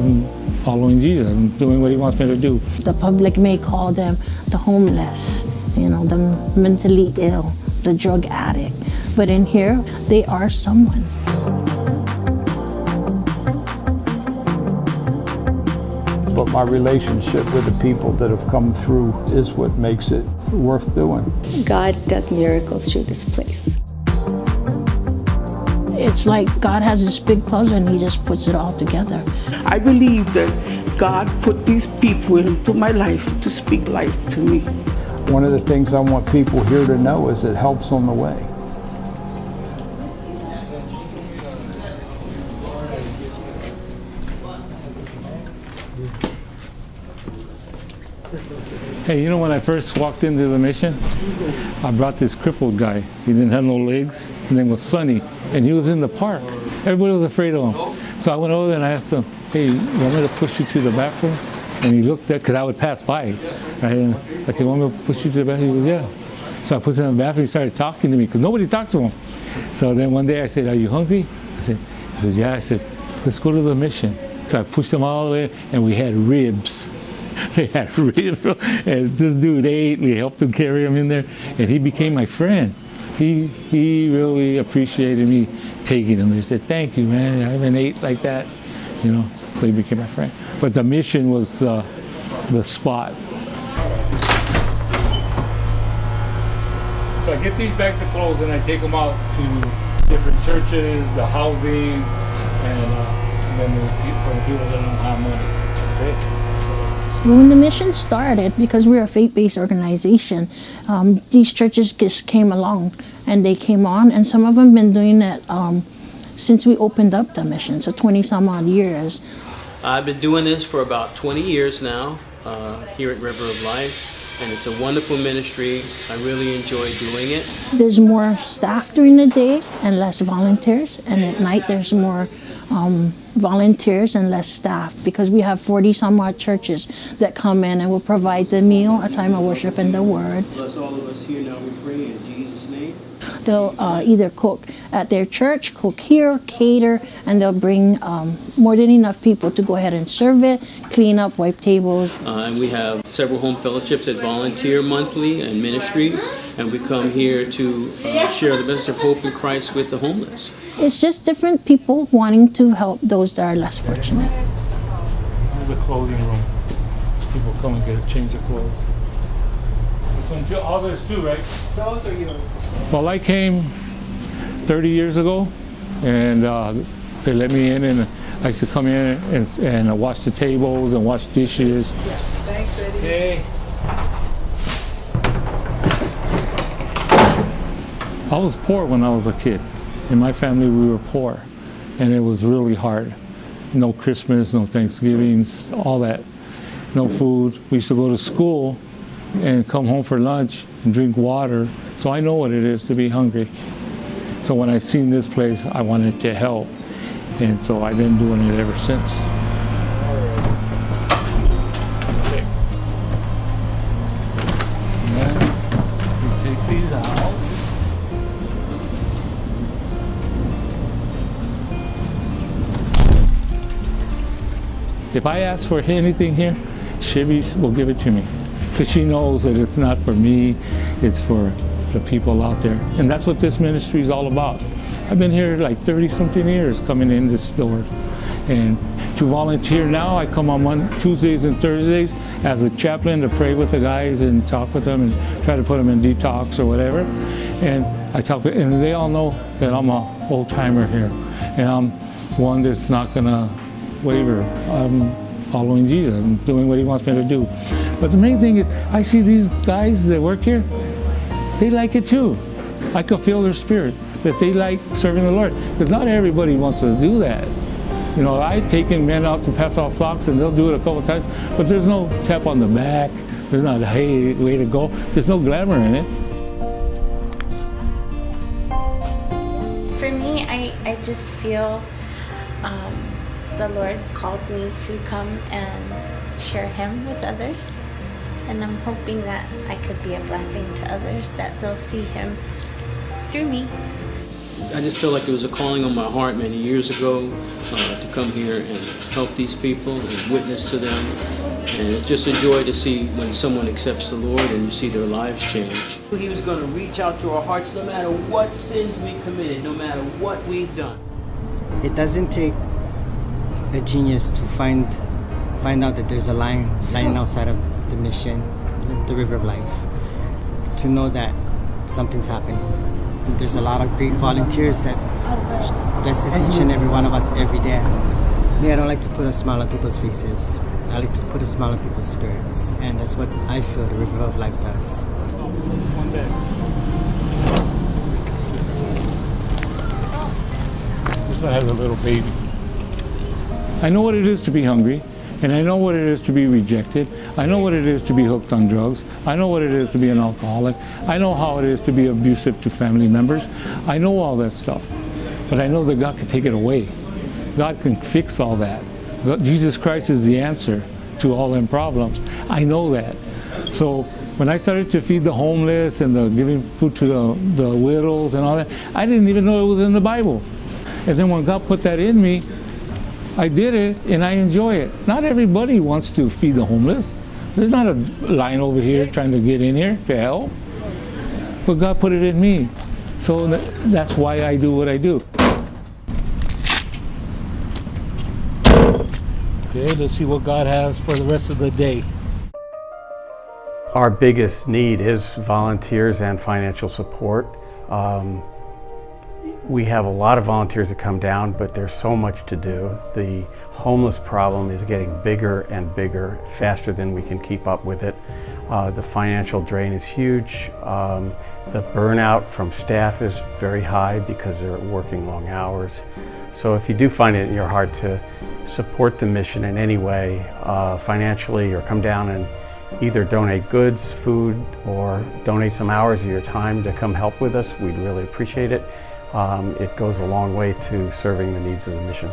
I'm following Jesus. I'm doing what he wants me to do. The public may call them the homeless, the mentally ill, the drug addict. But in here, they are someone. But my relationship with the people that have come through is what makes it worth doing. God does miracles through this place. It's like God has this big puzzle and he just puts it all together. I believe that God put these people into my life to speak life to me. One of the things I want people here to know is it helps on the way. Hey, when I first walked into the mission, I brought this crippled guy. He didn't have no legs. His name was Sonny, and he was in the park. Everybody was afraid of him. So I went over there and I asked him, hey, you want me to push you to the bathroom? And he looked at, because I would pass by. Right? And I said, want me to push you to the bathroom? He goes, yeah. So I put him in the bathroom. He started talking to me, because nobody talked to him. So then one day I said, are you hungry? I said, he goes, yeah. I said, let's go to the mission. So I pushed him all the way, and we had ribs. They had ribs, and this dude ate. We helped him carry him in there, and he became my friend. He really appreciated me taking him. He said, thank you, man. I haven't ate like that, So he became my friend. But the mission was the spot. So I get these bags of clothes and I take them out to different churches, the housing, and then the people that don't have money. That's great. When the mission started, because we're a faith-based organization, these churches just came along and they came on, and some of them have been doing it since we opened up the mission, so 20 some odd years. I've been doing this for about 20 years now here at River of Life, and it's a wonderful ministry. I really enjoy doing it. There's more staff during the day and less volunteers, and at night there's more volunteers and less staff, because we have 40 some odd churches that come in and will provide the meal, a time of worship, and the word. Bless all of us here now, we pray in Jesus' name. They'll either cook at their church, cook here, cater, and they'll bring more than enough people to go ahead and serve it, clean up, wipe tables. And we have several home fellowships that volunteer monthly and ministries, and we come here to share the message of hope in Christ with the homeless. It's just different people wanting to help those that are less fortunate. This is the clothing room. People come and get a change of clothes. This one too, all this too, right? Those are yours. Well, I came 30 years ago, and they let me in, and I used to come in and wash the tables and wash dishes. Yeah. Thanks, Eddie. Okay. I was poor when I was a kid. In my family, we were poor, and it was really hard. No Christmas, no Thanksgivings, all that. No food. We used to go to school and come home for lunch and drink water. So I know what it is to be hungry. So when I seen this place, I wanted to help. And so I've been doing it ever since. Okay. Now, we take these out. If I ask for anything here, Chevy will give it to me, because she knows that it's not for me, it's for the people out there. And that's what this ministry is all about. I've been here like 30-something years coming in this door. And to volunteer now, I come on Tuesdays and Thursdays as a chaplain to pray with the guys and talk with them and try to put them in detox or whatever. And I talk, and they all know that I'm a old-timer here. And I'm one that's not gonna waver. I'm following Jesus. I'm doing what he wants me to do. But the main thing is, I see these guys that work here, they like it too. I can feel their spirit, that they like serving the Lord. Because not everybody wants to do that. I've taken men out to pass out socks, and they'll do it a couple times, but there's no tap on the back. There's not a hey, way to go. There's no glamour in it. For me, I just feel the Lord's called me to come and share Him with others. And I'm hoping that I could be a blessing to others, that they'll see Him through me. I just feel like it was a calling on my heart many years ago to come here and help these people and witness to them. And it's just a joy to see when someone accepts the Lord and you see their lives change. He was going to reach out to our hearts no matter what sins we committed, no matter what we've done. It doesn't take a genius to find out that there's a line lying outside of the mission, the River of Life, to know that something's happening. There's a lot of great volunteers that blesses each and every one of us every day. Me, I don't like to put a smile on people's faces. I like to put a smile on people's spirits, and that's what I feel the River of Life does. One bag. This one has a little baby. I know what it is to be hungry, and I know what it is to be rejected. I know what it is to be hooked on drugs. I know what it is to be an alcoholic. I know how it is to be abusive to family members. I know all that stuff, but I know that God can take it away. God can fix all that. Jesus Christ is the answer to all them problems. I know that. So when I started to feed the homeless and giving food to the widows and all that, I didn't even know it was in the Bible. And then when God put that in me, I did it and I enjoy it. Not everybody wants to feed the homeless. There's not a line over here trying to get in here to help. But God put it in me. So that's why I do what I do. Okay, let's see what God has for the rest of the day. Our biggest need is volunteers and financial support. We have a lot of volunteers that come down, but there's so much to do. The homeless problem is getting bigger and bigger, faster than we can keep up with it. The financial drain is huge. The burnout from staff is very high because they're working long hours. So if you do find it in your heart to support the mission in any way, financially, or come down and either donate goods, food, or donate some hours of your time to come help with us, we'd really appreciate it. It goes a long way to serving the needs of the mission.